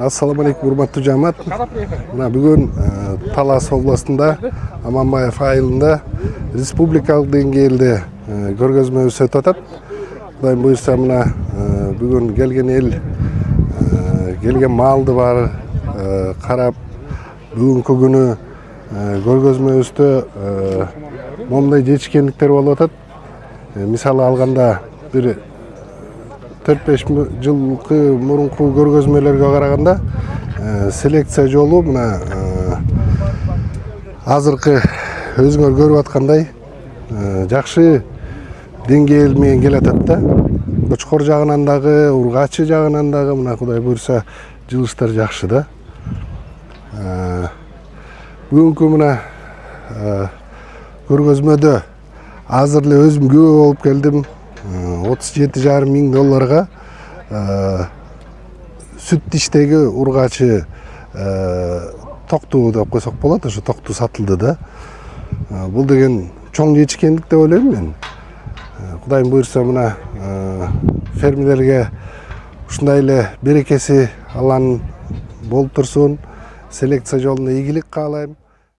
Assalamu alaikum, урматтуу жамаат. Мына бүгүн Талас областында Аманбаев айылында республикалык деңгээлде көргөзмөбүз өтүп атат. Кудайым буйрса мына бүгүн келген эл, келген малды бар карап, бүгүнкү күнү көргөзмөбүздө момундай жетишкендиктер болуп атат. Мисалы алганда бир 4-5 жылкы мурунку көргөзмөлөргө караганда селекция жолу мына азыркы өзүңөр көрүп аткандай жакшы деңгээл менен келатат да. Кочкор жагынан дагы, ургачы жагынан дагы мына Кудай буйрса жылыштар жакшы да. Бүгүнкү мына көргөзмөдө азыр эле өзүм күбө болуп келдим. $37,5 миң сүт диштеги ургачы токтуу деп койсок болот, ошо токтуу сатылды да. Бул деген чоң жетишкендик деп ойлойм мен. Кудайым буйрса мына фермерлерге ушундай эле берекеси Алланын болуп турсун. Селекция жолунда ийгилик каалайм.